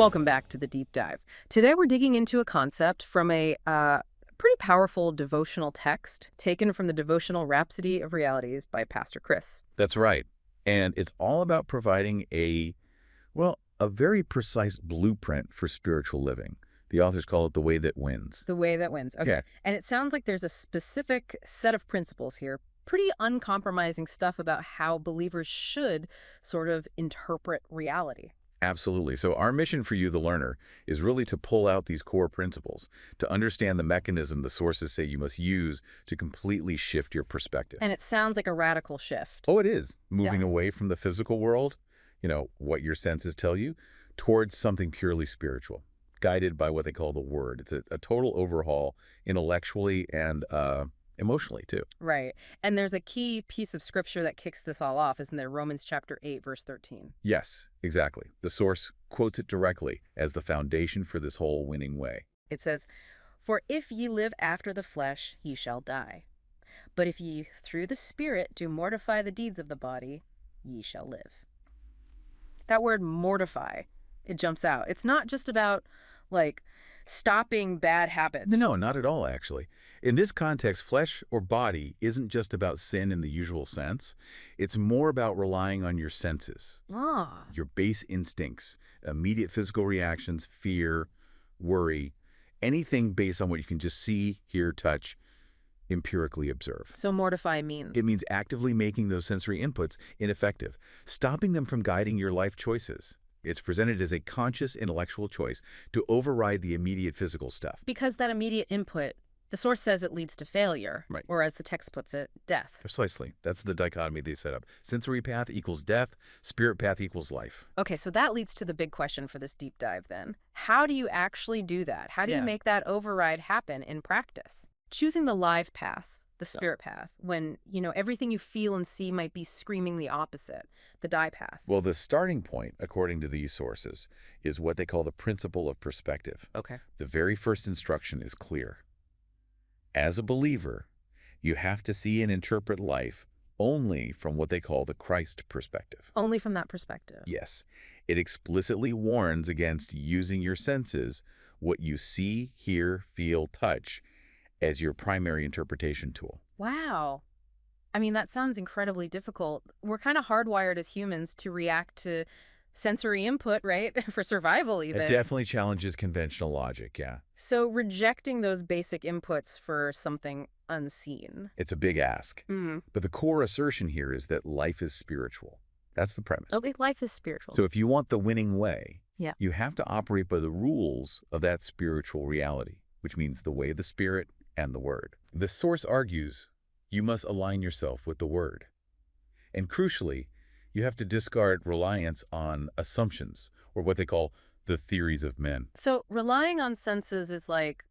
Welcome back to the deep dive. Today we're digging into a concept from a pretty powerful devotional text taken from the devotional Rhapsody of Realities by Pastor Chris. That's right. And it's all about providing a very precise blueprint for spiritual living. The authors call it the way that wins. The way that wins. Okay. Yeah, And it sounds like there's a specific set of principles here, pretty uncompromising stuff about how believers should sort of interpret reality. absolutely. So our mission for you, the learner, is really to pull out these core principles, to understand the mechanism the sources say you must use to completely shift your perspective. And it sounds like a radical shift. Oh, it is. Moving Yeah. away from the physical world, what your senses tell you, towards something purely spiritual, guided by what they call the Word. It's a total overhaul intellectually and emotionally, too. Right. And there's a key piece of scripture that kicks this all off, isn't there? Romans chapter 8, verse 13. Yes, exactly. The source quotes it directly as the foundation for this whole winning way. It says, "For if ye live after the flesh, ye shall die. But if ye through the Spirit do mortify the deeds of the body, ye shall live." That word mortify, it jumps out. It's not just about, like, stopping bad habits. No, not at all, actually. In this context, flesh or body isn't just about sin in the usual sense. It's more about relying on your senses, Ah, your base instincts, immediate physical reactions, fear, worry, anything based on what you can just see, hear, touch, empirically observe. so mortify means. It means actively making those sensory inputs ineffective, stopping them from guiding your life choices. It's presented as a conscious intellectual choice to override the immediate physical stuff. Because that immediate input, the source says it leads to failure. Right. Or as the text puts it, death. Precisely. That's the dichotomy they set up. Sensory path equals death, spirit path equals life. Okay, so that leads to the big question for this deep dive then. How do you actually do that? How do you Yeah. make that override happen in practice? Choosing the live path, the spirit path, when, everything you feel and see might be screaming the opposite, the die path. Well, the starting point, according to these sources, is what they call the principle of perspective. Okay. The very first instruction is clear. As a believer, you have to see and interpret life only from what they call the Christ perspective. Only from that perspective. Yes, it explicitly warns against using your senses, what you see, hear, feel, touch, as your primary interpretation tool. Wow. I mean, that sounds incredibly difficult. We're kind of hardwired as humans to react to sensory input, right? For survival, even. It definitely challenges conventional logic, yeah. So rejecting those basic inputs for something unseen. It's a big ask. Mm. But the core assertion here is that life is spiritual. That's the premise. Okay, life is spiritual. So if you want the winning way, Yeah. you have to operate by the rules of that spiritual reality, which means the way of the Spirit and the Word. The source argues you must align yourself with the Word. And crucially, you have to discard reliance on assumptions, or what they call the theories of men. So relying on senses is like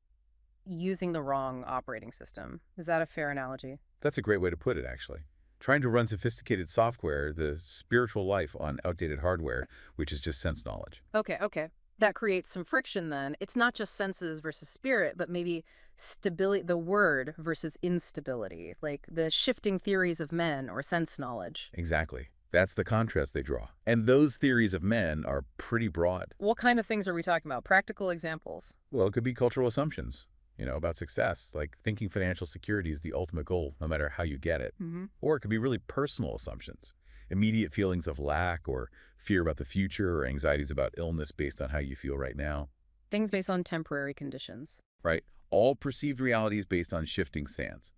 using the wrong operating system. Is that a fair analogy? That's a great way to put it, actually. Trying to run sophisticated software, the spiritual life on outdated hardware, which is just sense knowledge. Okay. That creates some friction then. It's not just senses versus spirit, but maybe stability, the word versus instability, like the shifting theories of men or sense knowledge. Exactly. That's the contrast they draw. And those theories of men are pretty broad. What kind of things are we talking about? Practical examples. Well, it could be cultural assumptions, about success, like thinking financial security is the ultimate goal, no matter how you get it. Mm-hmm. Or it could be really personal assumptions, immediate feelings of lack or fear about the future or anxieties about illness based on how you feel right now. Things based on temporary conditions. Right? All perceived realities based on shifting sands.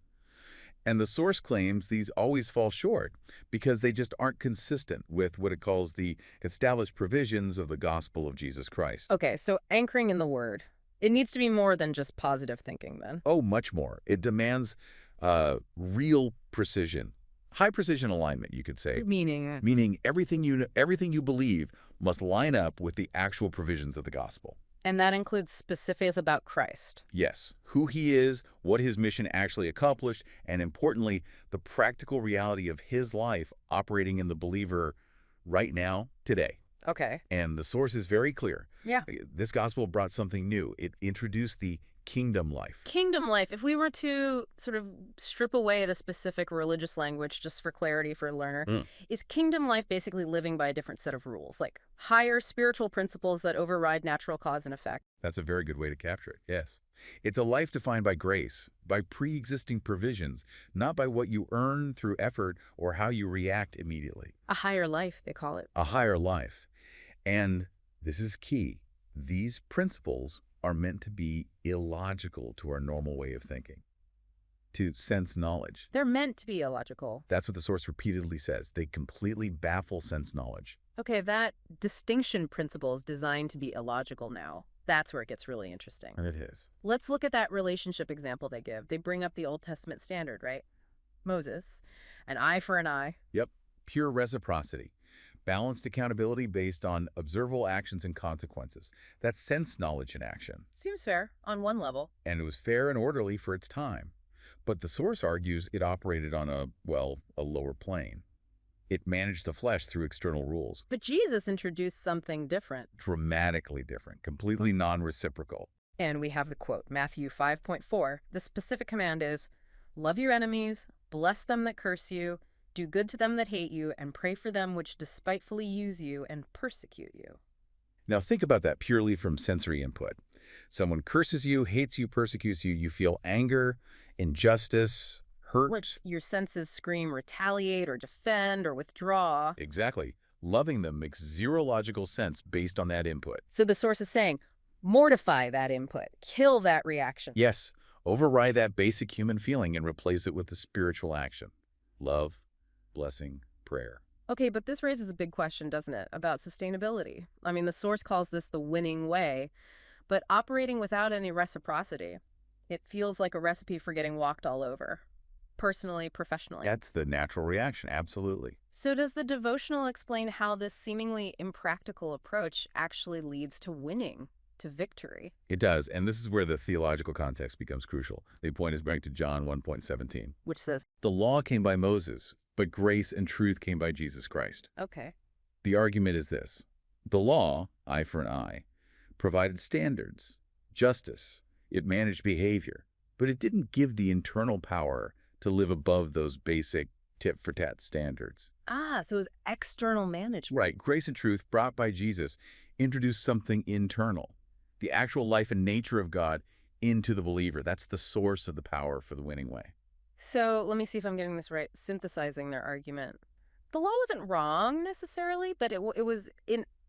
And the source claims these always fall short because they just aren't consistent with what it calls the established provisions of the gospel of Jesus Christ. Okay, so anchoring in the word. It needs to be more than just positive thinking then. Oh, much more. It demands real precision, high precision alignment, you could say. Meaning everything you believe must line up with the actual provisions of the gospel. And that includes specifics about Christ. Yes, who he is, what his mission actually accomplished, and importantly, the practical reality of his life operating in the believer right now, today. Okay. And the source is very clear. Yeah. This gospel brought something new. It introduced the kingdom life. Kingdom life, if we were to sort of strip away the specific religious language just for clarity for a learner, Mm. is kingdom life basically living by a different set of rules, like higher spiritual principles that override natural cause and effect? That's a very good way to capture it, yes. It's a life defined by grace, by pre-existing provisions, not by what you earn through effort or how you react immediately. A higher life, they call it. A higher life. And this is key. These principles are meant to be illogical to our normal way of thinking, to sense knowledge. They're meant to be illogical. That's what the source repeatedly says. They completely baffle sense knowledge. Okay, that distinction principle is designed to be illogical now. That's where it gets really interesting. And it is. Let's look at that relationship example they give. They bring up the Old Testament standard, right? Moses, an eye for an eye. Yep. Pure reciprocity. Balanced accountability based on observable actions and consequences. That's sense knowledge in action. Seems fair on one level. And it was fair and orderly for its time. But the source argues it operated on a lower plane. It managed the flesh through external rules. But Jesus introduced something different. Dramatically different, completely non-reciprocal. And we have the quote, Matthew 5.4. The specific command is, love your enemies, bless them that curse you, do good to them that hate you, and pray for them which despitefully use you and persecute you. Now think about that purely from sensory input. Someone curses you, hates you, persecutes you, you feel anger, injustice, hurt. Which your senses scream retaliate or defend or withdraw. Exactly. Loving them makes zero logical sense based on that input. So the source is saying, mortify that input, kill that reaction. Yes, override that basic human feeling and replace it with the spiritual action. Love, blessing, prayer. Okay, but this raises a big question, doesn't it, about sustainability? I mean, the source calls this the winning way, but operating without any reciprocity, it feels like a recipe for getting walked all over, personally, professionally. That's the natural reaction, absolutely. So does the devotional explain how this seemingly impractical approach actually leads to winning, to victory? It does, and this is where the theological context becomes crucial. They point us back to John 1:17. Which says, The law came by Moses, but grace and truth came by Jesus Christ. okay, The argument is this. The law, eye for an eye, provided standards, justice. It managed behavior, but it didn't give the internal power to live above those basic tit-for-tat standards. so it was external management. Right. Grace and truth brought by Jesus introduced something internal, the actual life and nature of God into the believer. That's the source of the power for the winning way. So let me see if I'm getting this right, synthesizing their argument. The law wasn't wrong necessarily, but it was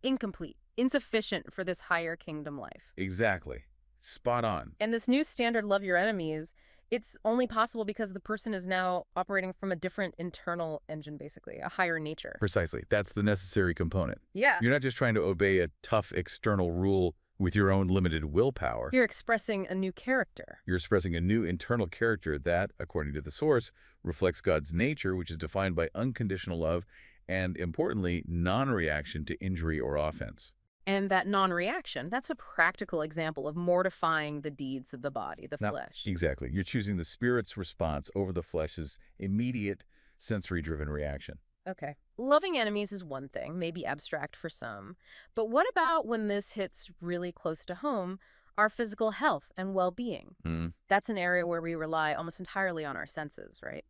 incomplete, insufficient for this higher kingdom life. Exactly. Spot on. And this new standard, love your enemies, it's only possible because the person is now operating from a different internal engine, basically, a higher nature. Precisely. That's the necessary component. Yeah. You're not just trying to obey a tough external rule with your own limited willpower. You're expressing a new character. You're expressing a new internal character that, according to the source, reflects God's nature, which is defined by unconditional love and, importantly, non-reaction to injury or offense. And that non-reaction, that's a practical example of mortifying the deeds of the body, the flesh. Exactly. You're choosing the spirit's response over the flesh's immediate sensory-driven reaction. Okay. Loving enemies is one thing, maybe abstract for some. But what about when this hits really close to home, our physical health and well-being? That's an area where we rely almost entirely on our senses, right?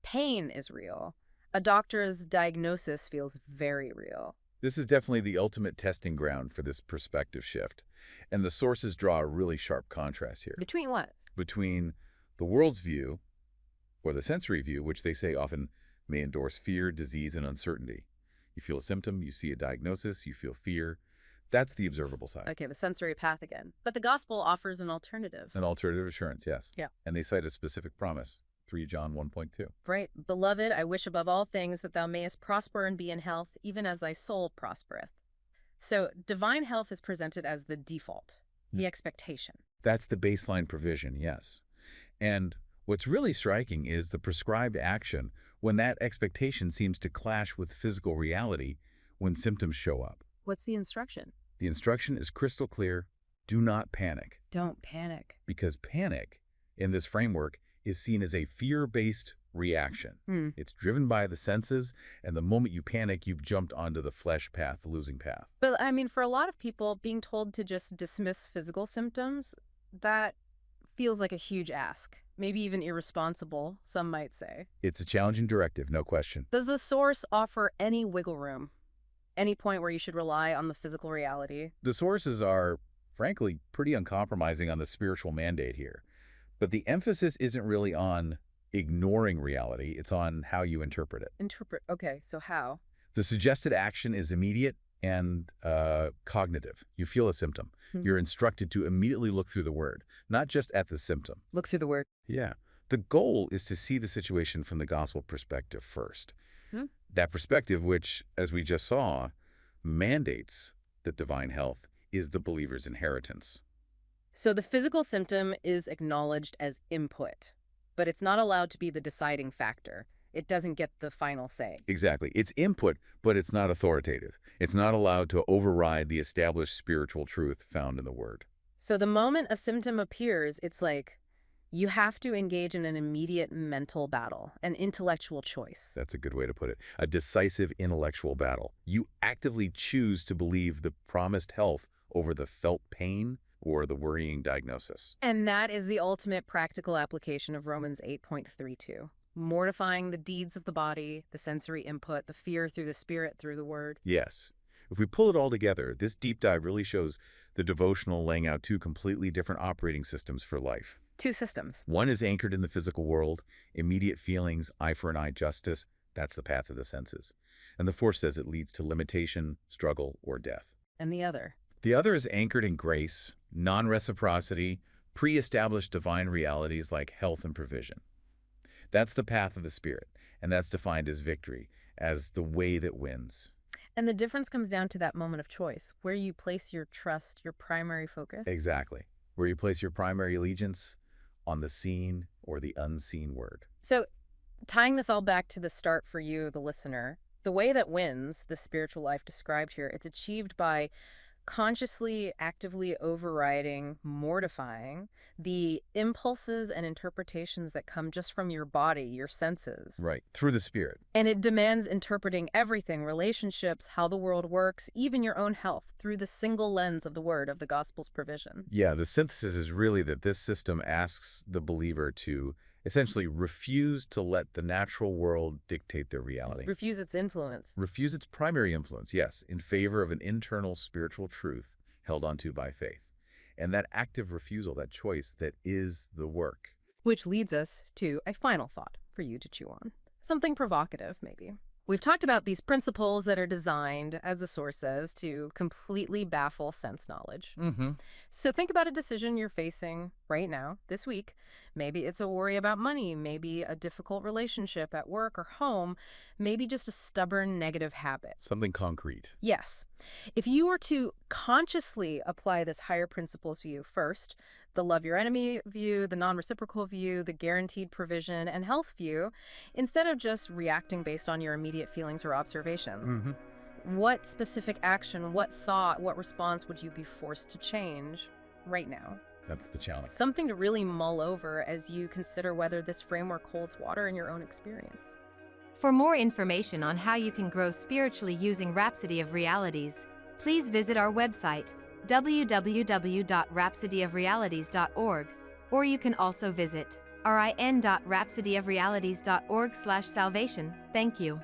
Pain is real. A doctor's diagnosis feels very real. This is definitely the ultimate testing ground for this perspective shift. And the sources draw a really sharp contrast here. Between what? Between the world's view, or the sensory view, which they say often may endorse fear, disease, and uncertainty. You feel a symptom, you see a diagnosis, you feel fear. That's the observable side. Okay, the sensory path again. But the gospel offers an alternative. An alternative assurance, yes. Yeah. And they cite a specific promise, 3 John 1:2. Right. Beloved, I wish above all things that thou mayest prosper and be in health, even as thy soul prospereth. So divine health is presented as the default, the expectation. That's the baseline provision, yes. And what's really striking is the prescribed action when that expectation seems to clash with physical reality when symptoms show up. What's the instruction? The instruction is crystal clear. Do not panic. Don't panic. Because panic, in this framework, is seen as a fear-based reaction. Hmm. It's driven by the senses, and the moment you panic, you've jumped onto the flesh path, the losing path. But I mean, for a lot of people, being told to just dismiss physical symptoms, that feels like a huge ask. Maybe even irresponsible, some might say. It's a challenging directive, no question. Does the source offer any wiggle room? Any point where you should rely on the physical reality? The sources are, frankly, pretty uncompromising on the spiritual mandate here. But the emphasis isn't really on ignoring reality, it's on how you interpret it. Interpret. Okay, so how? The suggested action is immediate and cognitive. You feel a symptom. Hmm. You're instructed to immediately look through the word, not just at the symptom. Look through the word. Yeah. The goal is to see the situation from the gospel perspective first. Hmm. That perspective, which, as we just saw, mandates that divine health is the believer's inheritance. So the physical symptom is acknowledged as input, but it's not allowed to be the deciding factor. It doesn't get the final say. Exactly. It's input, but it's not authoritative. It's not allowed to override the established spiritual truth found in the Word. So the moment a symptom appears, it's like you have to engage in an immediate mental battle, an intellectual choice. That's a good way to put it. A decisive intellectual battle. You actively choose to believe the promised health over the felt pain or the worrying diagnosis. And that is the ultimate practical application of Romans 8.32. Mortifying the deeds of the body, the sensory input, the fear through the spirit, through the word. Yes. If we pull it all together, this deep dive really shows the devotional laying out two completely different operating systems for life. Two systems. One is anchored in the physical world, immediate feelings, eye for an eye justice. That's the path of the senses. And the Force says it leads to limitation, struggle, or death. And the other. The other is anchored in grace, non-reciprocity, pre-established divine realities like health and provision. That's the path of the Spirit, and that's defined as victory, as the way that wins. And the difference comes down to that moment of choice, where you place your trust, your primary focus. Exactly. Where you place your primary allegiance on the seen or the unseen word. So, tying this all back to the start for you, the listener, the way that wins, the spiritual life described here, it's achieved by consciously, actively overriding, mortifying the impulses and interpretations that come just from your body, your senses. Right. Through the Spirit. And it demands interpreting everything, relationships, how the world works, even your own health, through the single lens of the word, of the gospel's provision. Yeah, the synthesis is really that this system asks the believer to essentially refuse to let the natural world dictate their reality. Refuse its influence. Refuse its primary influence, yes, in favor of an internal spiritual truth held onto by faith. And that active refusal, that choice, that is the work. Which leads us to a final thought for you to chew on. Something provocative, maybe. We've talked about these principles that are designed, as the source says, to completely baffle sense knowledge. Mm-hmm. So think about a decision you're facing right now, this week. Maybe it's a worry about money, maybe a difficult relationship at work or home, maybe just a stubborn negative habit. Something concrete. Yes. If you were to consciously apply this higher principles view first, the love your enemy view, the non-reciprocal view, the guaranteed provision and health view, instead of just reacting based on your immediate feelings or observations, what specific action, what thought, what response would you be forced to change right now? That's the challenge. Something to really mull over as you consider whether this framework holds water in your own experience. For more information on how you can grow spiritually using Rhapsody of Realities, please visit our website, www.rhapsodyofrealities.org, or you can also visit rin.rhapsodyofrealities.org/salvation. Thank you.